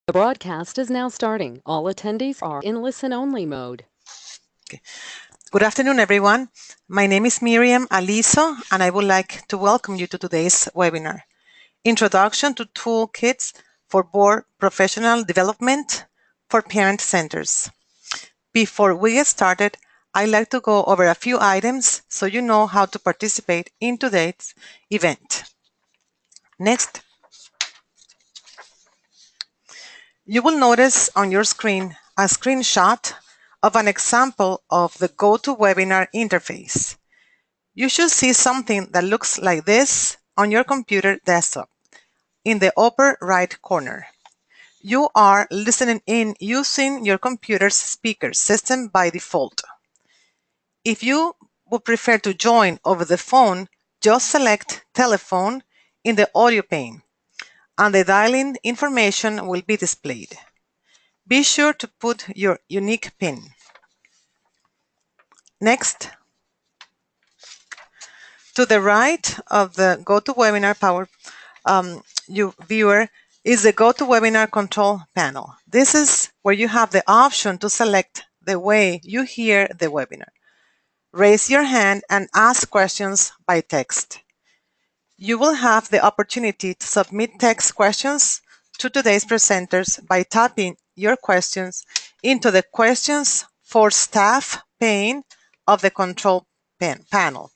The broadcast is now starting. All attendees are in listen-only mode. Okay. Good afternoon, everyone. My name is Miriam Aliso, and I would like to welcome you to today's webinar, Introduction to Toolkits for Board Professional Development for Parent Centers. Before we get started, I'd like to go over a few items so you know how to participate in today's event. Next, you will notice on your screen a screenshot of an example of the GoToWebinar interface. You should see something that looks like this on your computer desktop in the upper right corner. You are listening in using your computer's speaker system by default. If you would prefer to join over the phone, just select Telephone in the audio pane, and the dial-in information will be displayed. Be sure to put your unique PIN. Next, to the right of the GoToWebinar Power viewer is the GoToWebinar control panel. This is where you have the option to select the way you hear the webinar. Raise your hand and ask questions by text. You will have the opportunity to submit text questions to today's presenters by typing your questions into the Questions for Staff pane of the control panel.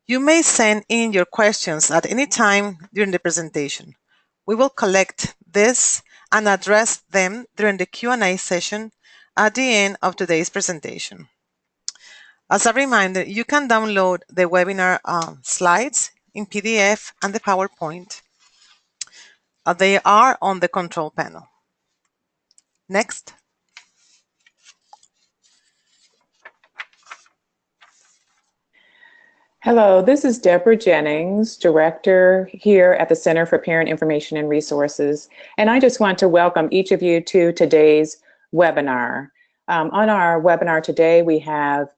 You may send in your questions at any time during the presentation. We will collect this and address them during the Q&A session at the end of today's presentation. As a reminder, you can download the webinar slides in PDF and the PowerPoint. They are on the control panel. Next. Hello, this is Deborah Jennings, Director here at the Center for Parent Information and Resources, and I just want to welcome each of you to today's webinar. On our webinar today, we have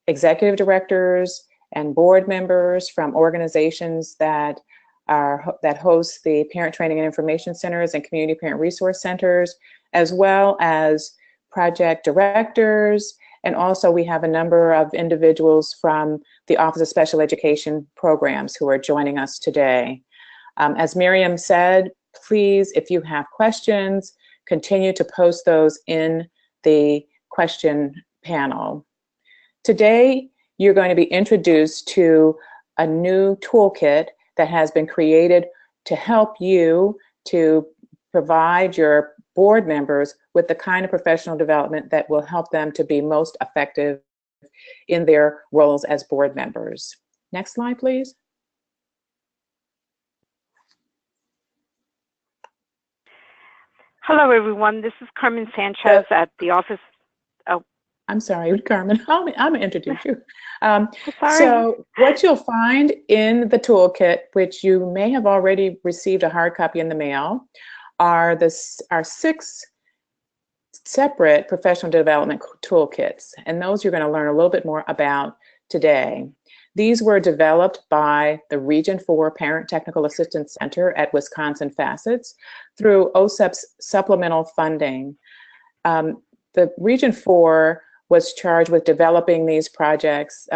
executive directors and board members from organizations that host the Parent Training and Information Centers and Community Parent Resource Centers, as well as project directors. And also we have a number of individuals from the Office of Special Education Programs who are joining us today. As Miriam said, please, if you have questions, continue to post those in the question panel. Today, you're going to be introduced to a new toolkit that has been created to help you to provide your board members with the kind of professional development that will help them to be most effective in their roles as board members. Next slide, please. Hello, everyone. This is Carmen Sanchez at the office. Oh, I'm sorry, Carmen. I'm going to introduce you. Sorry. So what you'll find in the toolkit, which you may have already received a hard copy in the mail, are 6 separate professional development toolkits, and those you're going to learn a little bit more about today. These were developed by the Region 4 Parent Technical Assistance Center at Wisconsin Facets through OSEP's supplemental funding. The Region 4 was charged with developing these products,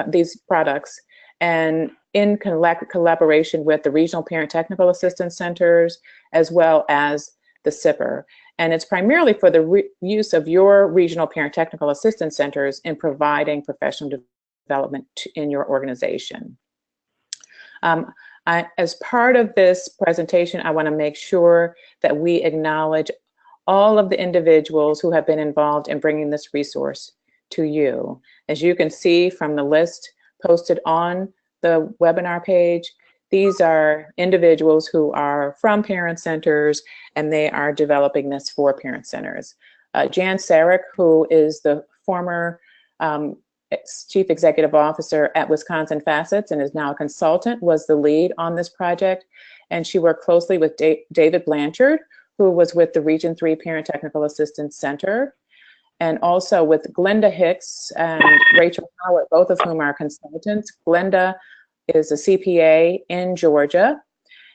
and in collaboration with the Regional Parent Technical Assistance Centers, as well as the SIPR. And it's primarily for the use of your Regional Parent Technical Assistance Centers in providing professional development in your organization. As part of this presentation, I want to make sure that we acknowledge all of the individuals who have been involved in bringing this resource to you. As you can see from the list posted on the webinar page, these are individuals who are from parent centers, and they are developing this for parent centers. Jan Sarek, who is the former Chief Executive Officer at Wisconsin Facets and is now a consultant, was the lead on this project. And she worked closely with David Blanchard, who was with the Region 3 Parent Technical Assistance Center, and also with Glenda Hicks and Rachel Howard, both of whom are consultants. Glenda is a CPA in Georgia,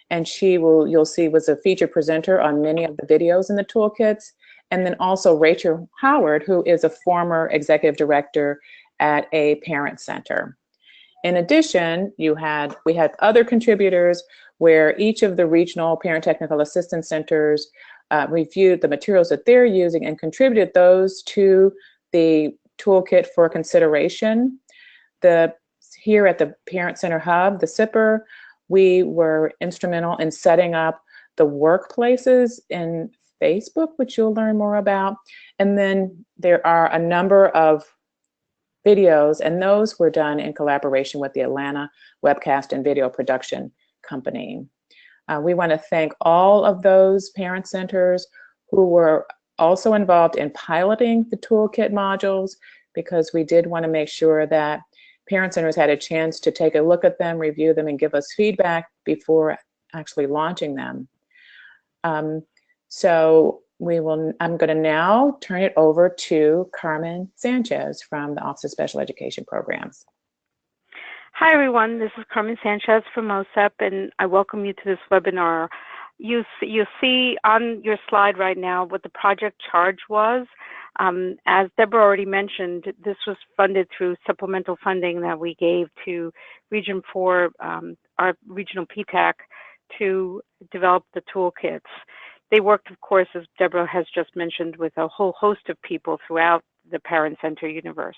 and you'll see, was a featured presenter on many of the videos in the toolkits. And then also Rachel Howard, who is a former executive director at a parent center. In addition, we had other contributors where each of the regional parent technical assistance centers reviewed the materials that they're using and contributed those to the toolkit for consideration. Here at the Parent Center Hub, the SIPR, we were instrumental in setting up the workplaces in Facebook, which you'll learn more about. And then there are a number of videos, and those were done in collaboration with the Atlanta Webcast and Video Production Company. We want to thank all of those parent centers who were also involved in piloting the toolkit modules, because we did want to make sure that parent centers had a chance to take a look at them, review them, and give us feedback before actually launching them. I'm going to now turn it over to Carmen Sanchez from the Office of Special Education Programs. Hi, everyone. This is Carmen Sanchez from OSEP, and I welcome you to this webinar. You see on your slide right now what the project charge was. As Deborah already mentioned, this was funded through supplemental funding that we gave to Region 4, our regional PTAC, to develop the toolkits. They worked, of course, as Deborah has just mentioned, with a whole host of people throughout the parent center universe.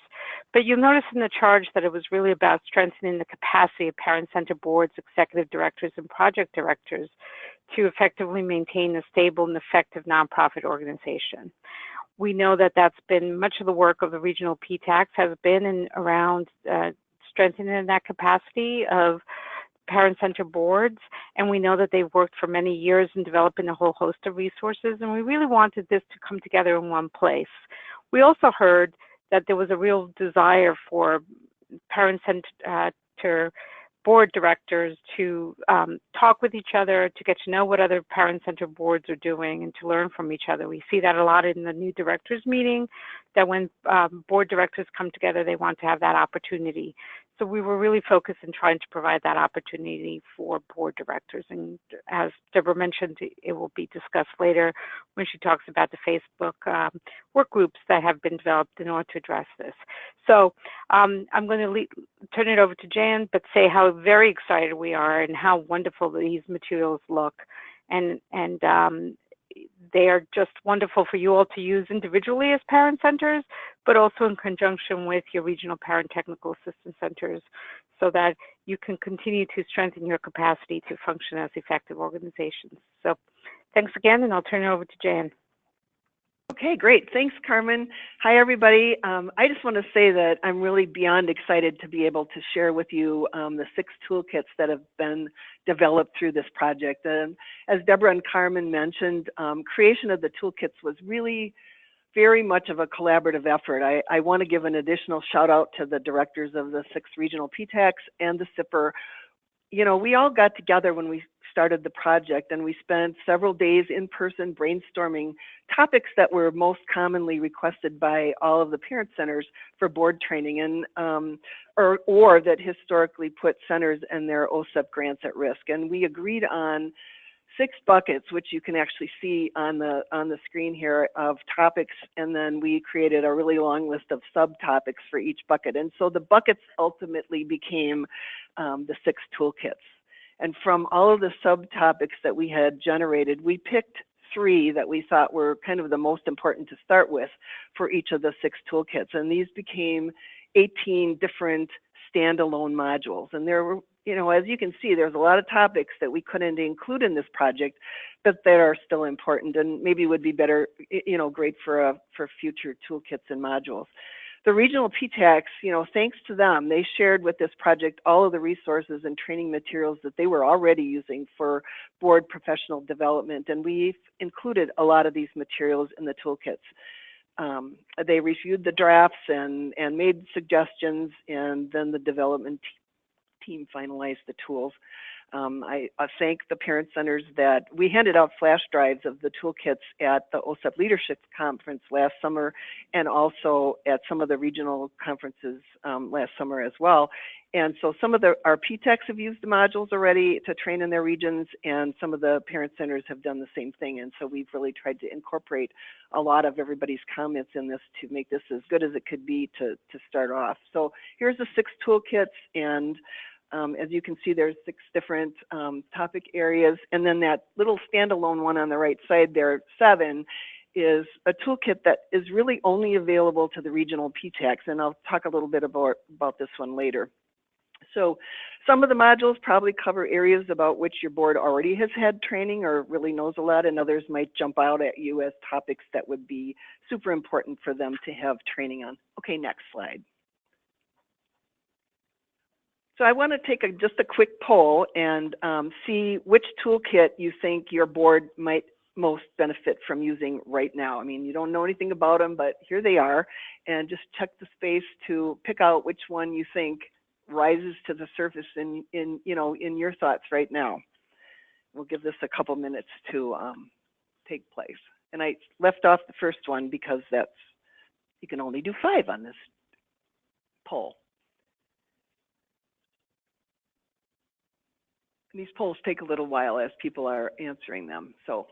But you'll notice in the charge that it was really about strengthening the capacity of parent center boards, executive directors, and project directors to effectively maintain a stable and effective nonprofit organization. We know that that's been much of the work of the regional PTACs has been in around strengthening that capacity of parent center boards, and we know that they've worked for many years in developing a whole host of resources, and we really wanted this to come together in one place. We also heard that there was a real desire for parent center board directors to talk with each other, to get to know what other parent center boards are doing, and to learn from each other. We see that a lot in the new directors meeting, that when board directors come together, they want to have that opportunity. So we were really focused in trying to provide that opportunity for board directors. And as Deborah mentioned, it will be discussed later when she talks about the Facebook work groups that have been developed in order to address this. So I'm going to turn it over to Jan, but say how very excited we are and how wonderful these materials look. And they are just wonderful for you all to use individually as parent centers, but also in conjunction with your regional parent technical assistance centers, so that you can continue to strengthen your capacity to function as effective organizations. So thanks again, and I'll turn it over to Jan. Okay, great. Thanks, Carmen. Hi, everybody. I just want to say that I'm really beyond excited to be able to share with you the 6 toolkits that have been developed through this project. And as Deborah and Carmen mentioned, creation of the toolkits was really very much of a collaborative effort. I want to give an additional shout out to the directors of the 6 regional PTACs and the SIPR. You know, we all got together when we started the project, and we spent several days in person brainstorming topics that were most commonly requested by all of the parent centers for board training, and or that historically put centers and their OSEP grants at risk. And we agreed on 6 buckets, which you can actually see on the screen here, of topics, and then we created a really long list of subtopics for each bucket. And so the buckets ultimately became the 6 toolkits. And from all of the subtopics that we had generated, we picked 3 that we thought were kind of the most important to start with for each of the 6 toolkits. And these became 18 different standalone modules. And there were, you know, as you can see, there's a lot of topics that we couldn't include in this project, but that are still important and maybe would be better, you know, great for future toolkits and modules. The regional PTACs, you know, thanks to them, they shared with this project all of the resources and training materials that they were already using for board professional development, and we've included a lot of these materials in the toolkits. They reviewed the drafts and made suggestions, and then the development team finalized the tools. I thank the parent centers that we handed out flash drives of the toolkits at the OSEP Leadership Conference last summer, and also at some of the regional conferences last summer as well. And so some of the RPTACs have used the modules already to train in their regions, and some of the parent centers have done the same thing. And so we've really tried to incorporate a lot of everybody's comments in this to make this as good as it could be to start off. So here's the 6 toolkits, and as you can see, there's 6 different topic areas, and then that little standalone one on the right side there, 7, is a toolkit that is really only available to the regional PTACs, and I'll talk a little bit about this one later. So some of the modules probably cover areas about which your board already has had training or really knows a lot, and others might jump out at you as topics that would be super important for them to have training on. Okay, next slide. So I want to take just a quick poll and see which toolkit you think your board might most benefit from using right now. I mean, you don't know anything about them, but here they are, and just check the space to pick out which one you think rises to the surface in your thoughts right now. We'll give this a couple minutes to take place. And I left off the first one because you can only do 5 on this poll. And these polls take a little while as people are answering them, so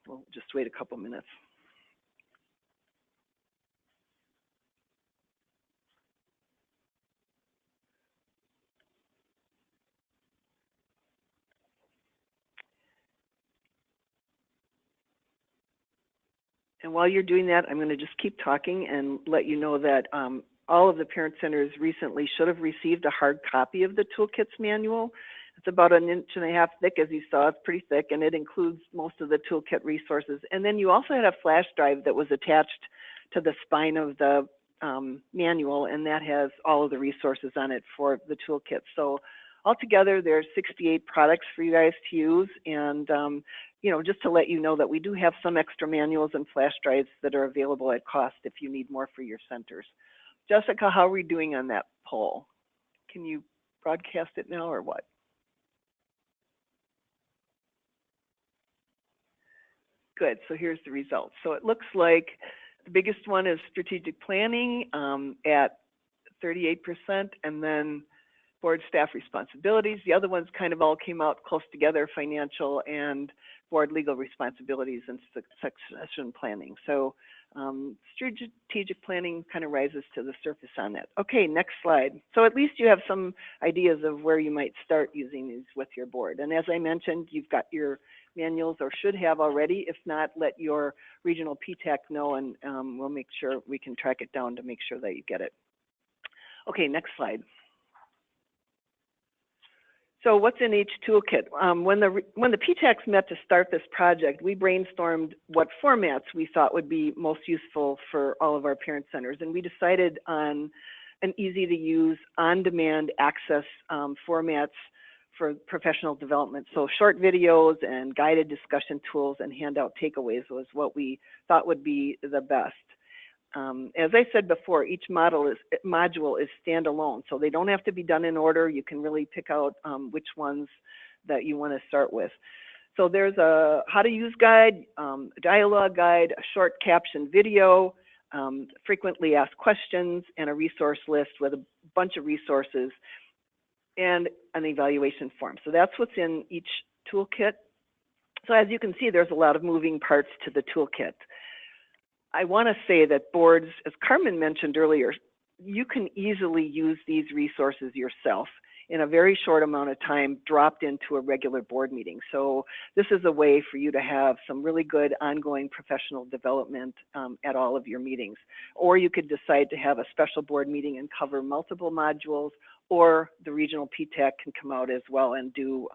we'll just wait a couple minutes. And while you're doing that, I'm going to just keep talking and let you know that all of the parent centers recently should have received a hard copy of the toolkits manual. It's about 1.5 inches thick, as you saw. It's pretty thick, and it includes most of the toolkit resources. And then you also had a flash drive that was attached to the spine of the manual, and that has all of the resources on it for the toolkit. So altogether, there's 68 products for you guys to use, and just to let you know that we do have some extra manuals and flash drives that are available at cost if you need more for your centers. Jessica, how are we doing on that poll? Can you broadcast it now or what? Good, so here's the results. So it looks like the biggest one is strategic planning at 38%, and then board staff responsibilities. The other ones kind of all came out close together, financial and board legal responsibilities and succession planning. So strategic planning kind of rises to the surface on that. Okay, next slide. So at least you have some ideas of where you might start using these with your board. And as I mentioned, you've got your manuals or should have already. If not, let your regional PTAC know, and we'll make sure we can track it down to make sure that you get it. Okay, next slide. So what's in each toolkit? When the PTACs met to start this project, we brainstormed what formats we thought would be most useful for all of our parent centers, and we decided on an easy-to-use, on-demand access formats for professional development. So short videos and guided discussion tools and handout takeaways was what we thought would be the best. As I said before, each module is standalone, so they don't have to be done in order. You can really pick out which ones that you want to start with. So there's a how to use guide, a dialogue guide, a short caption video, frequently asked questions, and a resource list with a bunch of resources and an evaluation form. So that's what's in each toolkit. So as you can see, there's a lot of moving parts to the toolkit. I want to say that boards, as Carmen mentioned earlier, you can easily use these resources yourself in a very short amount of time dropped into a regular board meeting. So this is a way for you to have some really good ongoing professional development at all of your meetings. Or you could decide to have a special board meeting and cover multiple modules, or the regional PTAC can come out as well and do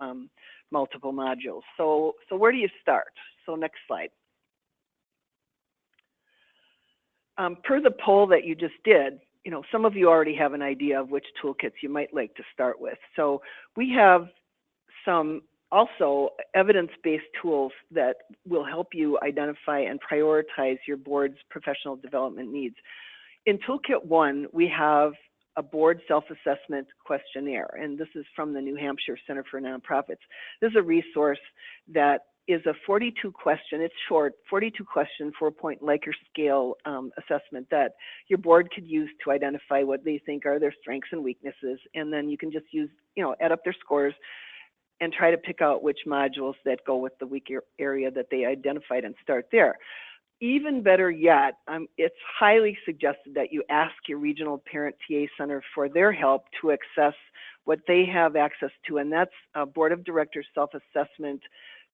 multiple modules. So where do you start? So next slide. Per the poll that you just did, some of you already have an idea of which toolkits you might like to start with. So we have some also evidence-based tools that will help you identify and prioritize your board's professional development needs. In Toolkit 1, we have a board self-assessment questionnaire. And this is from the New Hampshire Center for Nonprofits. This is a resource that is a 42 question, it's short, 42 question, 4-point Likert scale assessment that your board could use to identify what they think are their strengths and weaknesses. And then you can just use, add up their scores and try to pick out which modules that go with the weaker area that they identified and start there. Even better yet, it's highly suggested that you ask your regional parent TA center for their help to access what they have access to, and that's a board of directors self-assessment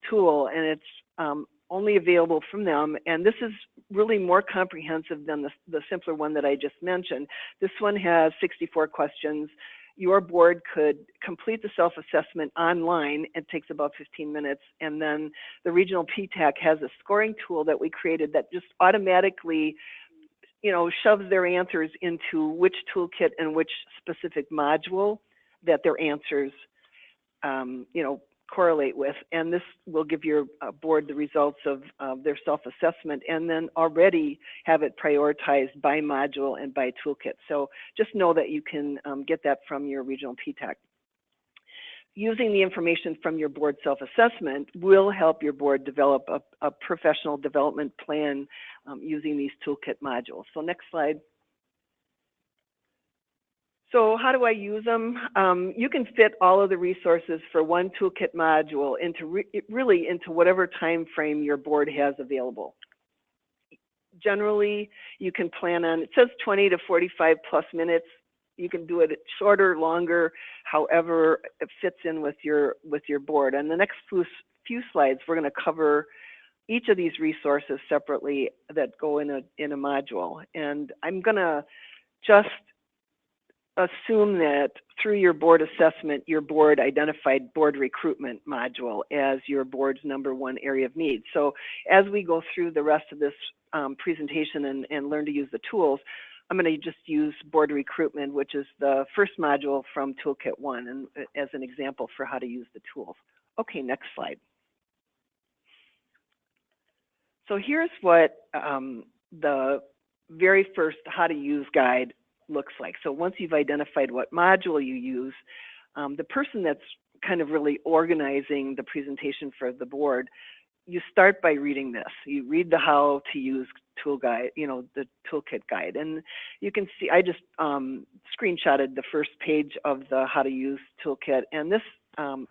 tool, and it's only available from them. And this is really more comprehensive than the simpler one that I just mentioned. This one has 64 questions. Your board could complete the self-assessment online. It takes about 15 minutes. And then the regional PTAC has a scoring tool that we created that just automatically, shoves their answers into which toolkit and which specific module that their answers, correlate with. And this will give your board the results of their self-assessment, and then already have it prioritized by module and by toolkit. So just know that you can get that from your regional PTAC. Using the information from your board self-assessment will help your board develop a professional development plan using these toolkit modules. So next slide. So how do I use them? You can fit all of the resources for one toolkit module into really into whatever time frame your board has available. Generally, you can plan on, it says 20 to 45 plus minutes. You can do it shorter, longer, however it fits in with your board. And the next few slides, we're going to cover each of these resources separately that go in a module. And I'm going to just assume that through your board assessment, your board identified board recruitment module as your board's #1 area of need. So as we go through the rest of this presentation and learn to use the tools, I'm going to just use board recruitment, which is the first module from Toolkit 1, and as an example for how to use the tools. Okay, next slide. So here's what the very first how to use guide looks like. So once you've identified what module you use, the person that's kind of really organizing the presentation for the board, you start by reading this. You read the how to use tool guide, the toolkit guide. And you can see, I just screenshotted the first page of the how to use toolkit. And this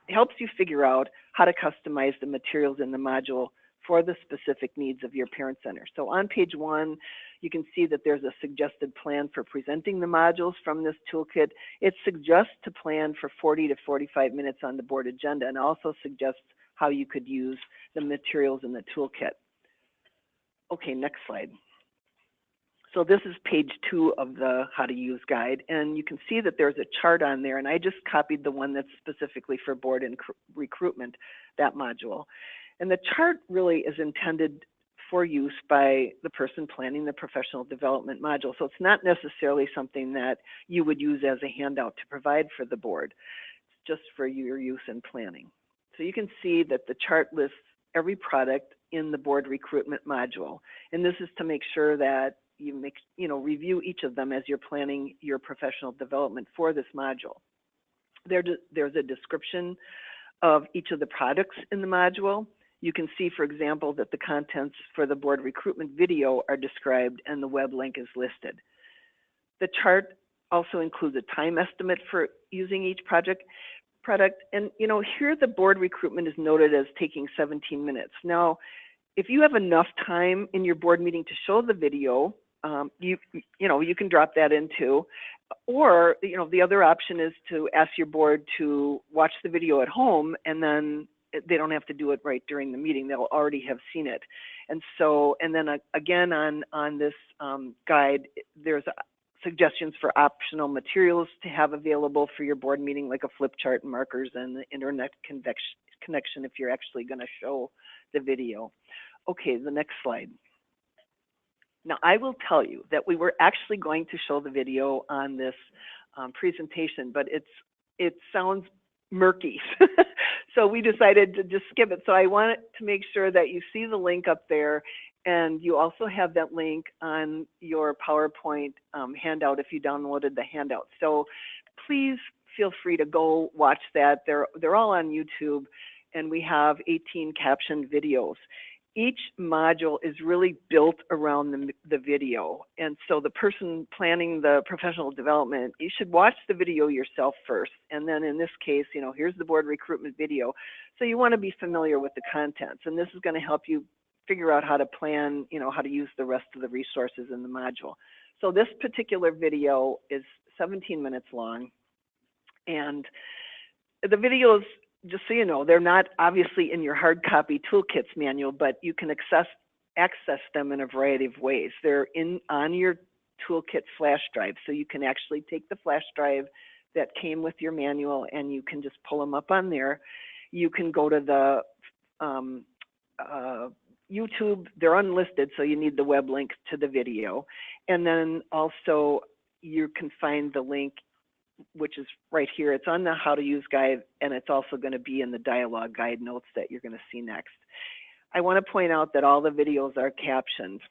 helps you figure out how to customize the materials in the module for the specific needs of your parent center. So on page 1, you can see that there's a suggested plan for presenting the modules from this toolkit. It suggests to plan for 40 to 45 minutes on the board agenda, and also suggests how you could use the materials in the toolkit. Okay, next slide. So this is page 2 of the how to use guide, and you can see that there's a chart on there, and I just copied the one that's specifically for board and recruitment, that module. And the chart really is intended for use by the person planning the professional development module. So it's not necessarily something that you would use as a handout to provide for the board. It's just for your use in planning. So you can see that the chart lists every product in the board recruitment module. And this is to make sure that you review each of them as you're planning your professional development for this module. There's a description of each of the products in the module. You can see, for example, that the contents for the board recruitment video are described and the web link is listed. The chart also includes a time estimate for using each product. And here the board recruitment is noted as taking 17 minutes. Now, if you have enough time in your board meeting to show the video, you can drop that into, or the other option is to ask your board to watch the video at home, and then they don't have to do it right during the meeting. They'll already have seen it. And then again on this guide, there's suggestions for optional materials to have available for your board meeting, like a flip chart, markers, and the internet connection if you're actually going to show the video. Okay, the next slide. Now, I will tell you that we were actually going to show the video on this presentation, but it sounds murky. So we decided to just skip it. So I wanted to make sure that you see the link up there And you also have that link on your PowerPoint handout if you downloaded the handout. So please feel free to go watch that. They're all on YouTube, and we have 18 captioned videos. Each module is really built around the video. And so the person planning the professional development, you should watch the video yourself first. And then in this case, you know, here's the board recruitment video. So you want to be familiar with the contents. And this is going to help you figure out how to plan, you know, how to use the rest of the resources in the module. So this particular video is 17 minutes long. And the videos, just so you know, they're not obviously in your hard copy toolkits manual, but you can access them in a variety of ways. They're on your toolkit flash drive, so you can actually take the flash drive that came with your manual and you can just pull them up on there. You can go to the YouTube, they're unlisted, so you need the web link to the video. And then also you can find the link, which is right here. It's on the How to Use guide, and it's also going to be in the dialogue guide notes that you're going to see next. I want to point out that all the videos are captioned.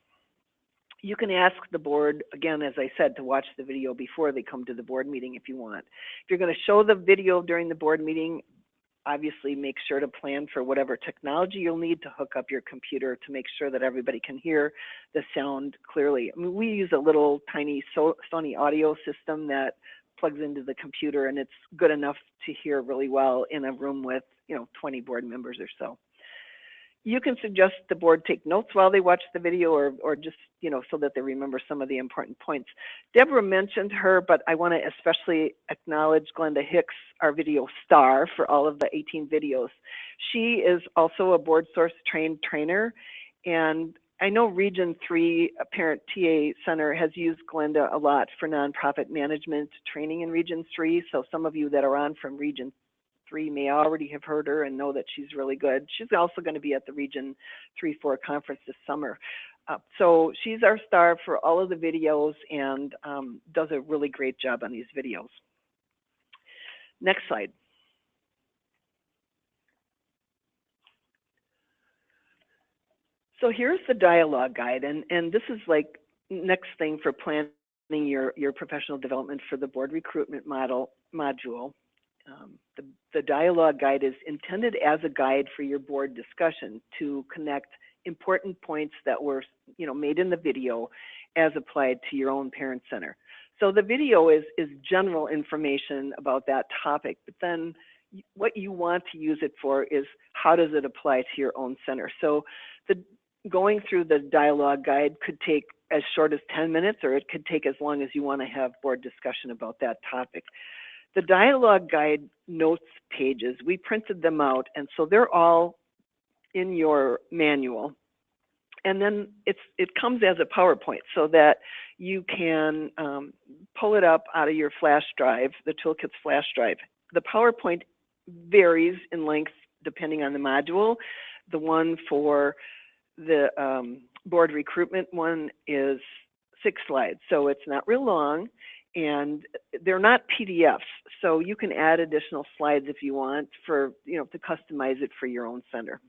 You can ask the board, again, as I said, to watch the video before they come to the board meeting if you want. If you're going to show the video during the board meeting, obviously make sure to plan for whatever technology you'll need to hook up your computer to make sure that everybody can hear the sound clearly. I mean, we use a little tiny Sony audio system that plugs into the computer, and it's good enough to hear really well in a room with, you know, 20 board members or so. You can suggest the board take notes while they watch the video, or just, you know, so that they remember some of the important points. Deborah mentioned her, but I want to especially acknowledge Glenda Hicks, our video star for all of the 18 videos. She is also a board source trained trainer, and I know Region 3 Parent TA Center has used Glenda a lot for nonprofit management training in Region 3. So some of you that are on from Region 3 may already have heard her and know that she's really good. She's also going to be at the Region 3-4 conference this summer. So she's our star for all of the videos and does a really great job on these videos. Next slide. So here's the dialogue guide, and this is like next thing for planning your professional development for the board recruitment module. The dialogue guide is intended as a guide for your board discussion to connect important points that were, you know, made in the video as applied to your own parent center. So the video is general information about that topic, but then what you want to use it for is how does it apply to your own center. So going through the dialogue guide could take as short as 10 minutes, or it could take as long as you want to have board discussion about that topic. The dialogue guide notes pages, we printed them out, and so they're all in your manual. And then it comes as a PowerPoint so that you can pull it up out of your flash drive, the toolkits flash drive. The PowerPoint varies in length depending on the module. The one for the board recruitment one is 6 slides, so it's not real long, and they're not PDFs, so you can add additional slides if you want for, you know, to customize it for your own center,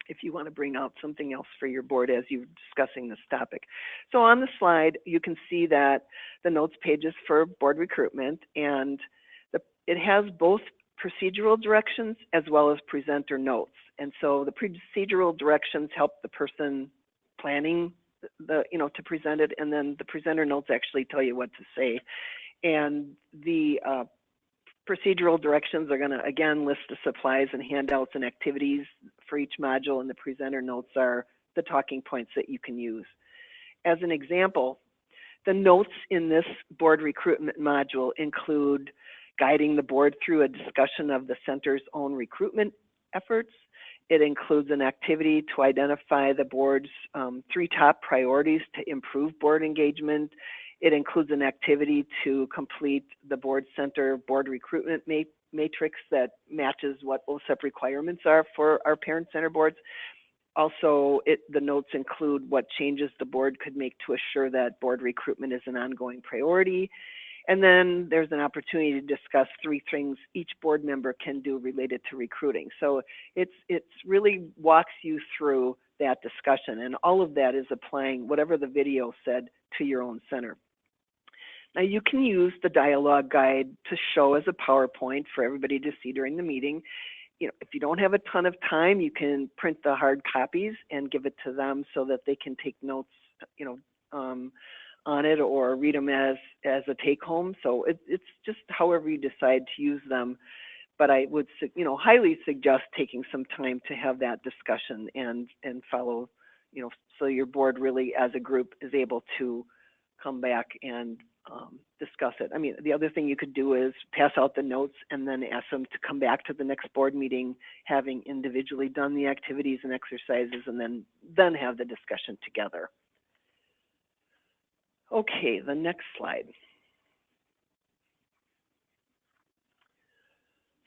if you want to bring out something else for your board as you're discussing this topic. So on the slide, you can see that the notes pages for board recruitment, and it has both procedural directions as well as presenter notes. And so the procedural directions help the person planning to present it, and then the presenter notes actually tell you what to say. And the procedural directions are going to, again, list the supplies and handouts and activities for each module, and the presenter notes are the talking points that you can use. As an example, the notes in this board recruitment module include guiding the board through a discussion of the center's own recruitment efforts. It includes an activity to identify the board's 3 top priorities to improve board engagement. It includes an activity to complete the board center board recruitment matrix that matches what OSEP requirements are for our parent center boards. Also, the notes include what changes the board could make to assure that board recruitment is an ongoing priority. And then there's an opportunity to discuss 3 things each board member can do related to recruiting. So it's really walks you through that discussion. And all of that is applying whatever the video said to your own center. Now you can use the dialogue guide to show as a PowerPoint for everybody to see during the meeting. You know, if you don't have a ton of time, you can print the hard copies and give it to them so that they can take notes, you know, on it, or read them as a take home. So it's just however you decide to use them. But I would, you know, highly suggest taking some time to have that discussion and follow, you know, so your board really as a group is able to come back and discuss it. I mean, the other thing you could do is pass out the notes and then ask them to come back to the next board meeting, having individually done the activities and exercises, and then have the discussion together. Okay, the next slide.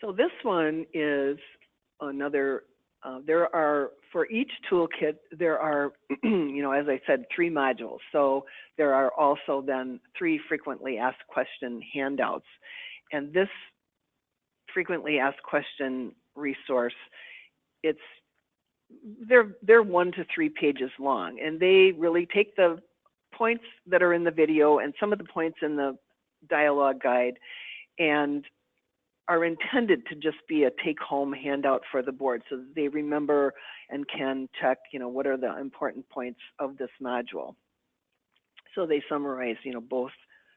So this one is another, there are, for each toolkit, there are, you know, as I said, 3 modules. So there are also then 3 frequently asked question handouts. And this frequently asked question resource, they're 1 to 3 pages long, and they really take the points that are in the video and some of the points in the dialogue guide and are intended to just be a take-home handout for the board so that they remember and can check, you know, what are the important points of this module. So they summarize, you know, both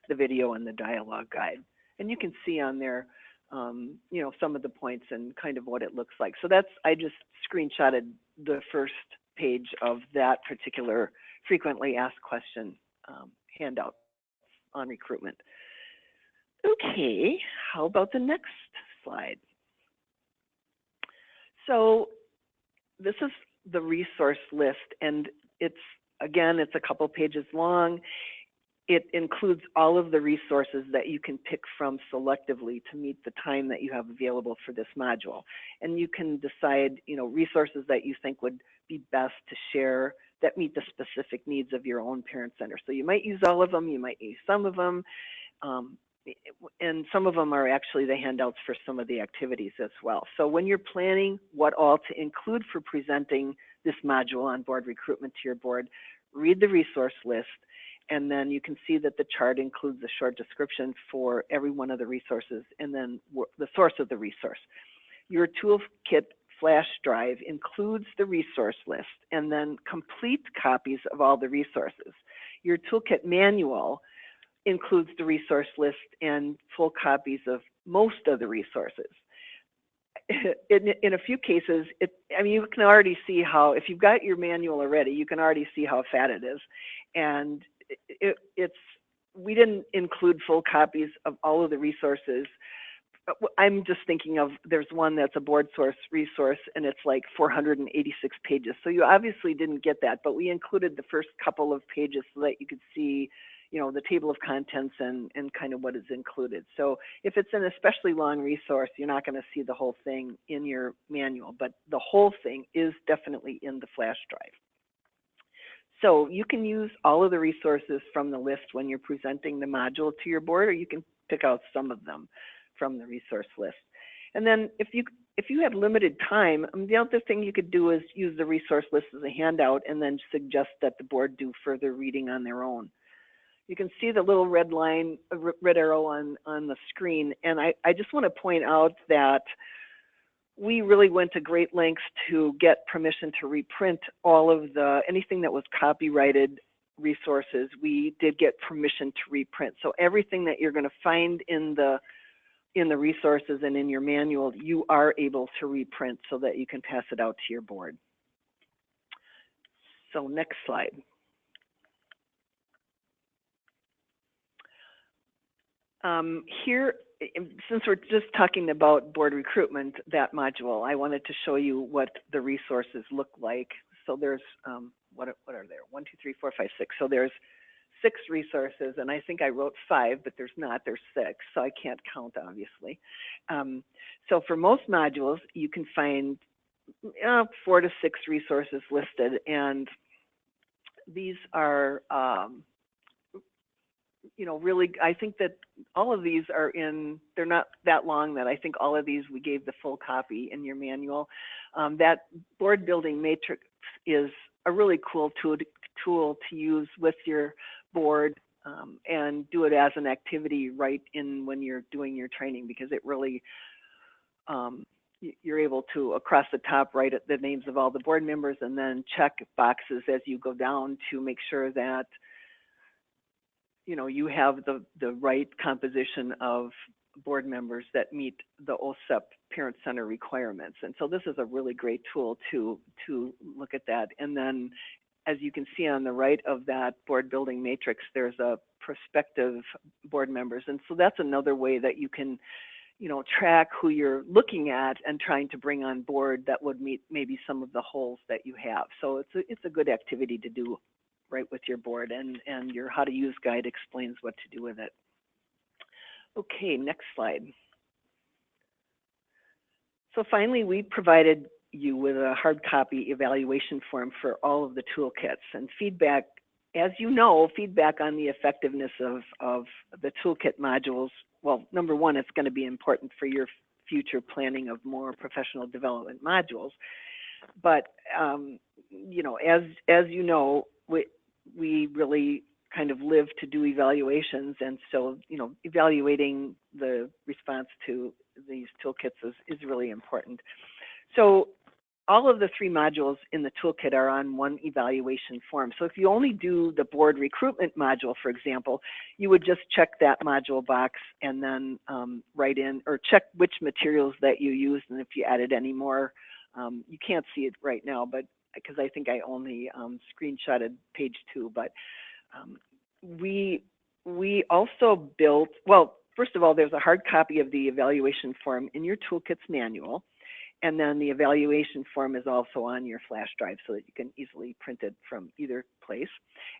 the video and the dialogue guide. And you can see on there, you know, some of the points and kind of what it looks like. So that's, I just screenshotted the first page of that particular frequently asked question handout on recruitment. Okay, how about the next slide? So this is the resource list, and it's, again, it's a couple pages long. It includes all of the resources that you can pick from selectively to meet the time that you have available for this module. And you can decide, you know, resources that you think would be best to share that meet the specific needs of your own parent center. So you might use all of them, you might use some of them, and some of them are actually the handouts for some of the activities as well. So when you're planning what all to include for presenting this module on board recruitment to your board, read the resource list, and then you can see that the chart includes a short description for every one of the resources and then the source of the resource. Your toolkit flash drive includes the resource list and then complete copies of all the resources. Your toolkit manual includes the resource list and full copies of most of the resources. In a few cases, I mean, you can already see how, if you've got your manual already, you can already see how fat it is. And we didn't include full copies of all of the resources. I'm just thinking of, there's one that's a board source resource and it's like 486 pages. So you obviously didn't get that, but we included the first couple of pages so that you could see, you know, the table of contents and kind of what is included. So if it's an especially long resource, you're not going to see the whole thing in your manual, but the whole thing is definitely in the flash drive. So you can use all of the resources from the list when you're presenting the module to your board, or you can pick out some of them from the resource list. And then if you have limited time, the other thing you could do is use the resource list as a handout and then suggest that the board do further reading on their own. You can see the little red line, red arrow on the screen. And I just want to point out that we really went to great lengths to get permission to reprint all of anything that was copyrighted resources. We did get permission to reprint. So everything that you're going to find in the resources and in your manual, you are able to reprint so that you can pass it out to your board. So next slide. Here, since we're just talking about board recruitment, that module, I wanted to show you what the resources look like. So there's, what are there? 1, 2, 3, 4, 5, 6. So there's 6 resources, and I think I wrote 5, but there's not, there's 6, so I can't count, obviously. So for most modules, you can find 4 to 6 resources listed, and these are, you know, really, I think that all of these are they're not that long that I think all of these we gave the full copy in your manual. That board building matrix is a really cool tool to use with your board, and do it as an activity right in when you're doing your training, because it really, you're able to, across the top, write the names of all the board members and then check boxes as you go down to make sure that you have the right composition of board members that meet the OSEP Parent Center requirements. And so this is a really great tool to look at that. And then, as you can see on the right of that board building matrix, there's a prospective board members. And so that's another way that you can, track who you're looking at and trying to bring on board that would meet maybe some of the holes that you have. So it's a good activity to do right with your board, and your how to use guide explains what to do with it. Okay, next slide. So finally, we provided you with a hard copy evaluation form for all of the toolkits, and feedback, as you know, feedback on the effectiveness of the toolkit modules. Well, number one, it's going to be important for your future planning of more professional development modules. But as you know, we really kind of live to do evaluations, and so evaluating the response to these toolkits is really important. So all of the 3 modules in the toolkit are on one evaluation form. So if you only do the board recruitment module, for example, you would just check that module box and then write in, or check which materials that you used, and if you added any more. You can't see it right now, but because I think I only screenshotted page 2, but we also built, well, first of all, there's a hard copy of the evaluation form in your toolkits manual, and then the evaluation form is also on your flash drive so that you can easily print it from either place.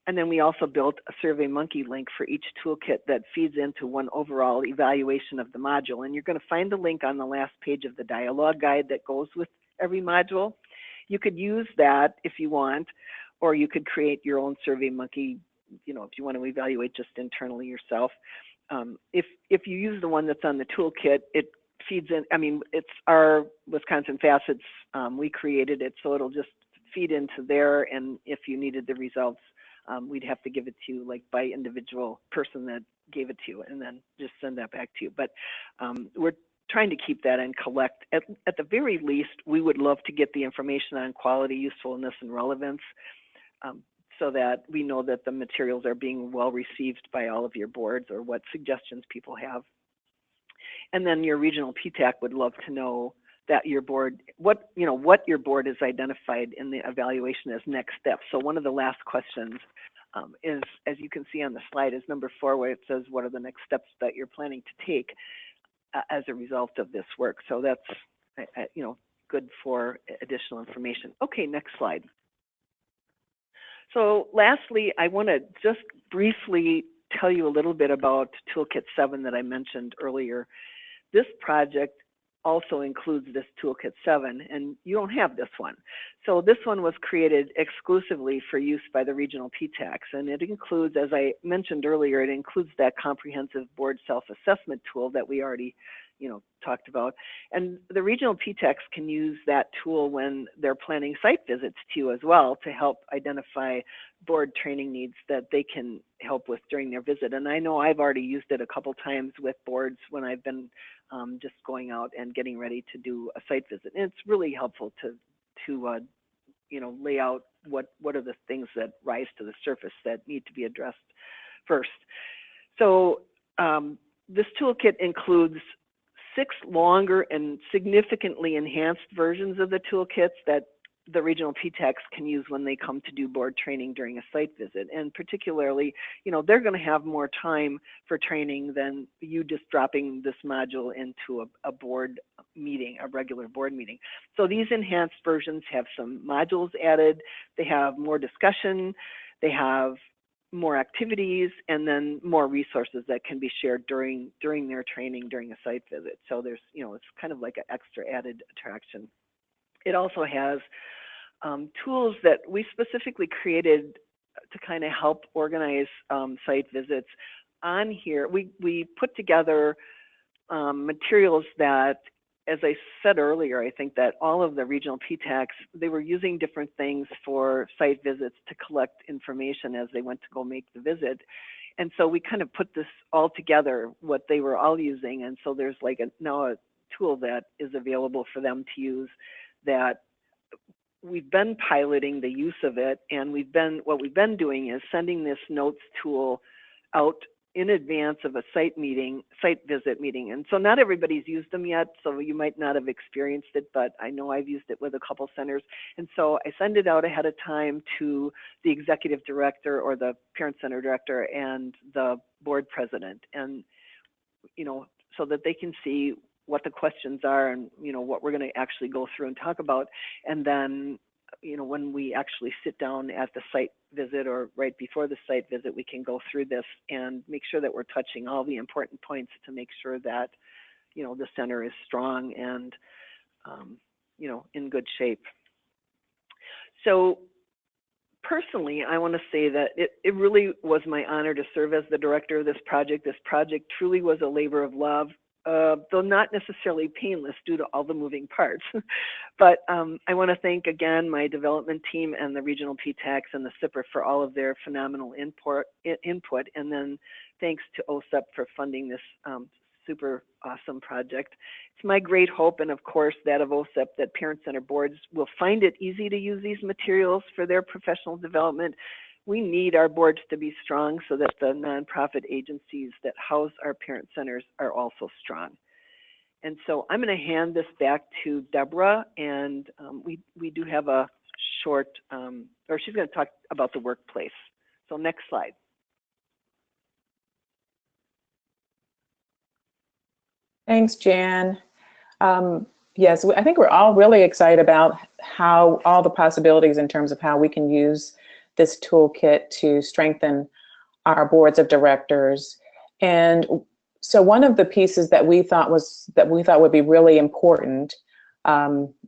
And then we also built a SurveyMonkey link for each toolkit that feeds into one overall evaluation of the module, and you're going to find the link on the last page of the dialogue guide that goes with every module. You could use that if you want, or you could create your own SurveyMonkey, if you want to evaluate just internally yourself. If you use the one that's on the toolkit, it feeds in, it's our Wisconsin Facets, we created it, so it'll just feed into there, and if you needed the results, we'd have to give it to you like by individual person that gave it to you, and then just send that back to you. But we're trying to keep that and collect. At the very least, we would love to get the information on quality, usefulness, and relevance, so that we know that the materials are being well received by all of your boards, or what suggestions people have. And then your regional PTAC would love to know that your board, what your board has identified in the evaluation as next steps. So one of the last questions is, as you can see on the slide, is number 4, where it says, what are the next steps that you're planning to take as a result of this work? So that's, good for additional information. Okay, next slide. So lastly, I want to just briefly tell you a little bit about Toolkit 7 that I mentioned earlier. This project also includes this Toolkit 7, and you don't have this one. So this one was created exclusively for use by the regional PTACs, and it includes, as I mentioned earlier, it includes that comprehensive board self-assessment tool that we already talked about. And the regional PTACs can use that tool when they're planning site visits to you as well, to help identify board training needs that they can help with during their visit. And I know I've already used it a couple times with boards when I've been just going out and getting ready to do a site visit. And it's really helpful to lay out what are the things that rise to the surface that need to be addressed first. So this toolkit includes 6 longer and significantly enhanced versions of the toolkits that the regional PTACs can use when they come to do board training during a site visit. And particularly, they're going to have more time for training than you just dropping this module into a board meeting, a regular board meeting. So these enhanced versions have some modules added, they have more discussion, they have more activities, and then more resources that can be shared during their training during a site visit. So there's, it's kind of like an extra added attraction. It also has tools that we specifically created to kind of help organize site visits. On here, we put together materials that as I said earlier, I think that all of the regional PTACs, they were using different things for site visits to collect information as they went to go make the visit. And so we kind of put this all together, what they were all using. And so there's like now a tool that is available for them to use that we've been piloting the use of it. And what we've been doing is sending this notes tool out in advance of a site visit meeting. And so not everybody's used them yet, so you might not have experienced it, but I know I've used it with a couple centers. And so I send it out ahead of time to the executive director or the parent center director and the board president, and so that they can see what the questions are and what we're going to actually go through and talk about. And then when we actually sit down at the site visit or right before the site visit, we can go through this and make sure that we're touching all the important points to make sure that, the center is strong and, in good shape. So personally, I want to say that it really was my honor to serve as the director of this project. This project truly was a labor of love. Though not necessarily painless due to all the moving parts. But I want to thank again my development team and the regional PTACs and the SIPR for all of their phenomenal input, and then thanks to OSEP for funding this super awesome project. It's my great hope, and of course that of OSEP, that parent center boards will find it easy to use these materials for their professional development. We need our boards to be strong so that the nonprofit agencies that house our parent centers are also strong. And so I'm going to hand this back to Deborah, and we do have a short, or she's going to talk about the workplace. So next slide. Thanks, Jan. Yes, I think we're all really excited about how all the possibilities in terms of how we can use this toolkit to strengthen our boards of directors. And so one of the pieces that we thought would be really important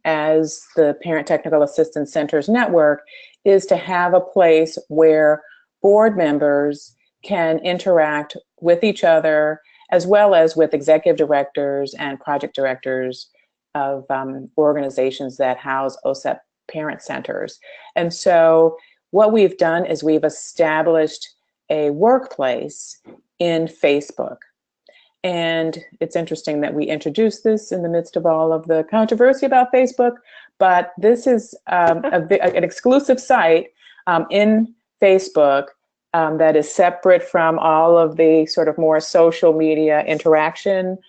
as the Parent Technical Assistance Centers Network is to have a place where board members can interact with each other, as well as with executive directors and project directors of organizations that house OSEP parent centers. And so what we've done is we've established a workplace in Facebook. And it's interesting that we introduced this in the midst of all of the controversy about Facebook, but this is an exclusive site in Facebook that is separate from all of the sort of more social media interaction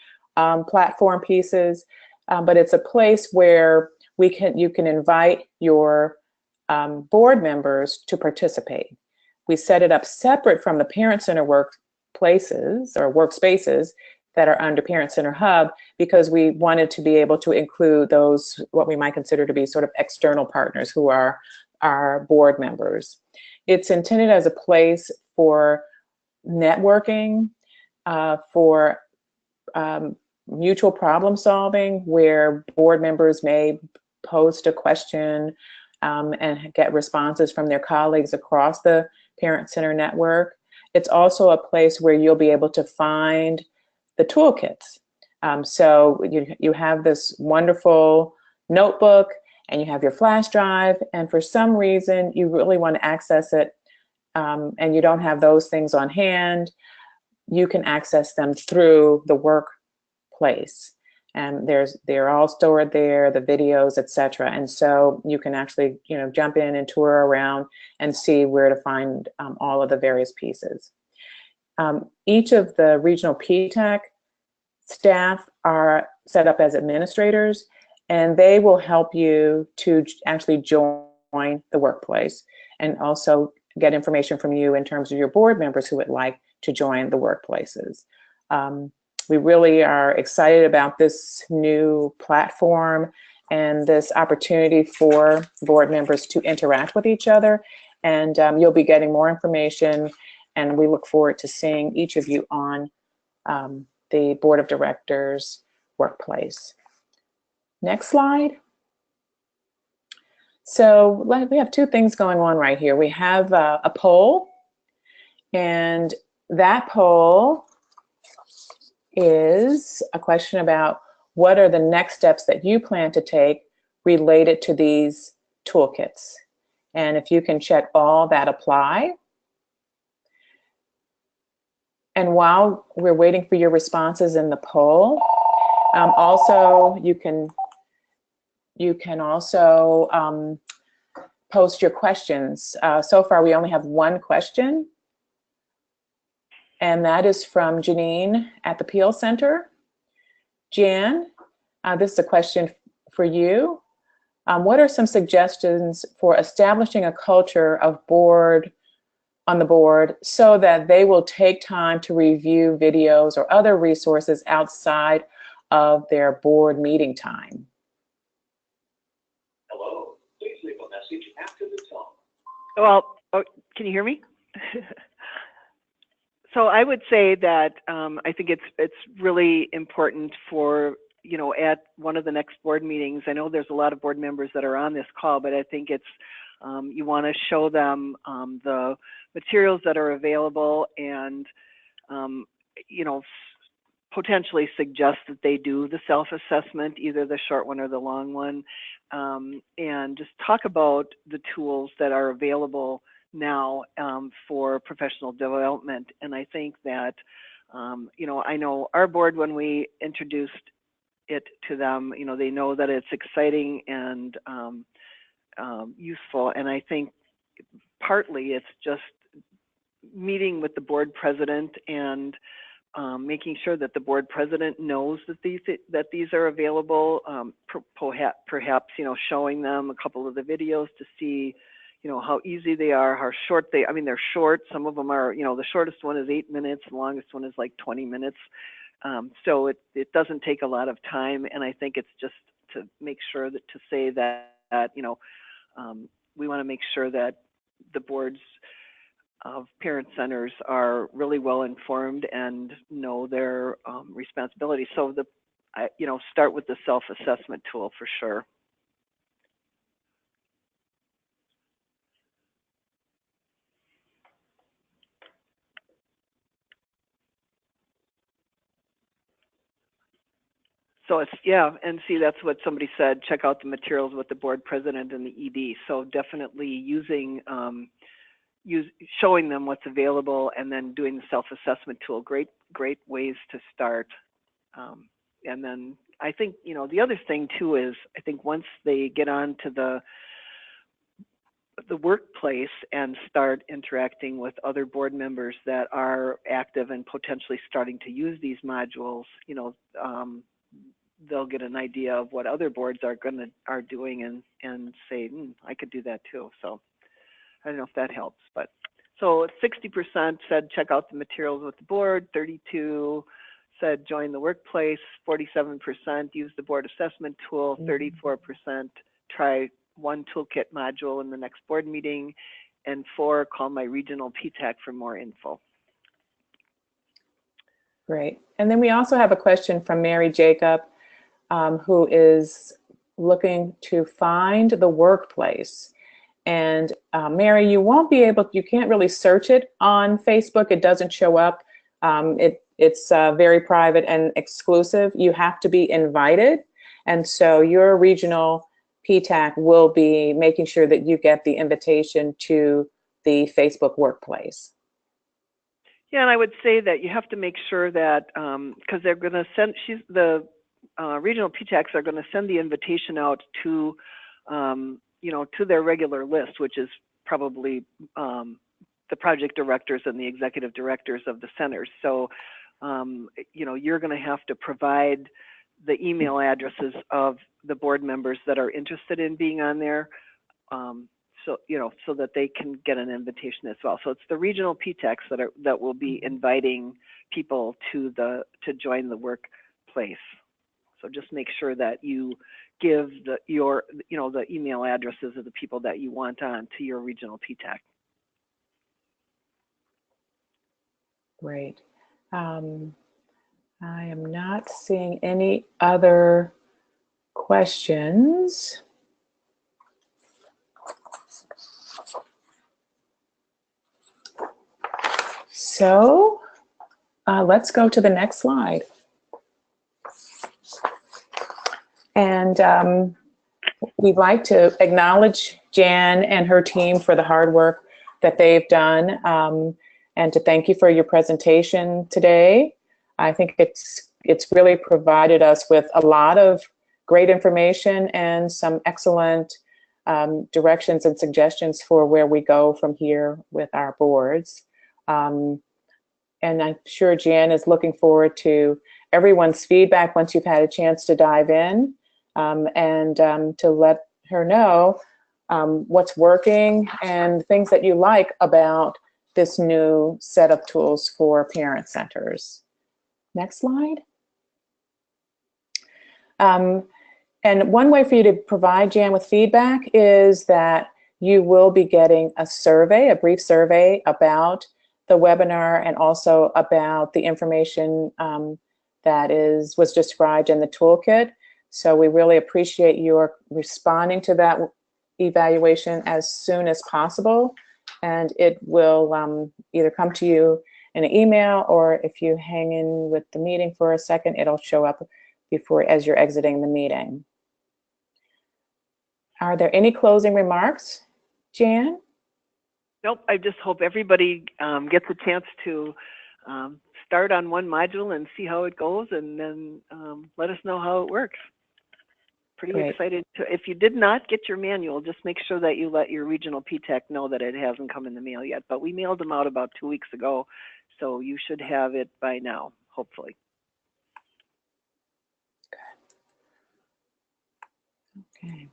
platform pieces. But it's a place where you can invite your board members to participate. We set it up separate from the Parent Center workplaces or workspaces that are under Parent Center Hub, because we wanted to be able to include those, what we might consider to be sort of external partners who are our board members. It's intended as a place for networking, for mutual problem solving, where board members may post a question and get responses from their colleagues across the Parent Center network. It's also a place where you'll be able to find the toolkits. So you have this wonderful notebook and you have your flash drive, and for some reason you really want to access it and you don't have those things on hand, you can access them through the workplace. And they're all stored there, the videos, etc. And so you can actually, jump in and tour around and see where to find all of the various pieces. Each of the regional PTAC staff are set up as administrators, and they will help you to actually join the workplace and also get information from you in terms of your board members who would like to join the workplaces. We really are excited about this new platform and this opportunity for board members to interact with each other. And you'll be getting more information, and we look forward to seeing each of you on the Board of Directors workplace. Next slide. So we have two things going on right here. We have a poll, and that poll is a question about what are the next steps that you plan to take related to these toolkits? And if you can check all that apply. And while we're waiting for your responses in the poll, also you can also post your questions. So far, we only have one question, and that is from Janine at the Peel Center. Jan, this is a question for you. What are some suggestions for establishing a culture of on the board so that they will take time to review videos or other resources outside of their board meeting time? Hello, please leave a message after the tone. Well, oh, can you hear me? So I would say that I think it's really important for, you know, at one of the next board meetings. I know there's a lot of board members that are on this call, but I think it's you want to show them the materials that are available, and you know, potentially suggest that they do the self-assessment, either the short one or the long one, and just talk about the tools that are available now for professional development. And I think that you know, I know our board, when we introduced it to them, you know, they know that it's exciting and useful. And I think partly it's just meeting with the board president and making sure that the board president knows that these are available. Perhaps, you know, showing them a couple of the videos to see, you know, how easy they are, how short I mean, they're short. Some of them are, you know, the shortest one is 8 minutes, the longest one is like 20 minutes. So it doesn't take a lot of time. And I think it's just to make sure that, to say that you know, we want to make sure that the boards of parent centers are really well informed and know their responsibilities. So you know, start with the self-assessment tool for sure. So it's, yeah, and see, that's what somebody said, check out the materials with the board president and the ED. So definitely using, showing them what's available and then doing the self-assessment tool, great ways to start. And then I think, you know, the other thing too is, I think once they get on to the workplace and start interacting with other board members that are active and potentially starting to use these modules, you know, they'll get an idea of what other boards are doing and say, I could do that too. So I don't know if that helps, but so 60% said check out the materials with the board, 32 said join the workplace, 47% use the board assessment tool, 34% try one toolkit module in the next board meeting, and 4 call my regional PTAC for more info. Great. And then we also have a question from Mary Jacob, who is looking to find the workplace. And Mary, you can't really search it on Facebook. It doesn't show up. It's very private and exclusive. You have to be invited. And so your regional PTAC will be making sure that you get the invitation to the Facebook workplace. Yeah, and I would say that you have to make sure that, because they're going to send, the regional PTACs are going to send the invitation out to, you know, to their regular list, which is probably the project directors and the executive directors of the centers. So, you know, you're going to have to provide the email addresses of the board members that are interested in being on there, so, you know, so that they can get an invitation as well. So it's the regional PTACs that will be inviting people to join the workplace. So just make sure that you give the email addresses of the people that you want on to your regional PTAC. Great. I am not seeing any other questions. So let's go to the next slide. And we'd like to acknowledge Jan and her team for the hard work that they've done, and to thank you for your presentation today. I think it's really provided us with a lot of great information and some excellent directions and suggestions for where we go from here with our boards. And I'm sure Jan is looking forward to everyone's feedback once you've had a chance to dive in, and to let her know what's working and things that you like about this new set of tools for parent centers. Next slide. And one way for you to provide Jan with feedback is that you will be getting a survey, a brief survey about the webinar and also about the information that was described in the toolkit. So we really appreciate your responding to that evaluation as soon as possible, and it will either come to you in an email, or if you hang in with the meeting for a second, it'll show up as you're exiting the meeting. Are there any closing remarks, Jan? Nope, I just hope everybody gets a chance to start on one module and see how it goes, and then let us know how it works. Pretty Great. Excited to. If you did not get your manual, just make sure that you let your regional PTAC know that it hasn't come in the mail yet. But we mailed them out about 2 weeks ago, so you should have it by now, hopefully. Okay.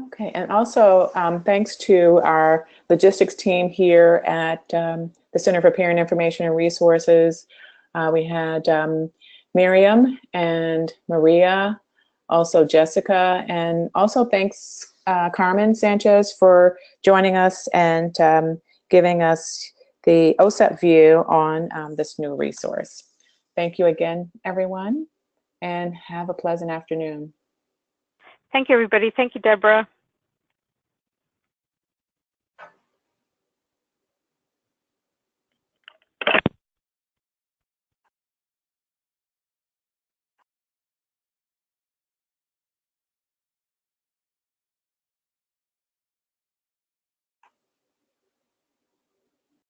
Okay, and also thanks to our logistics team here at the Center for Parent Information and Resources. We had Miriam and Maria, also Jessica, and also thanks Carmen Sanchez for joining us and giving us the OSEP view on this new resource. Thank you again, everyone, and have a pleasant afternoon. Thank you, everybody. Thank you, Deborah.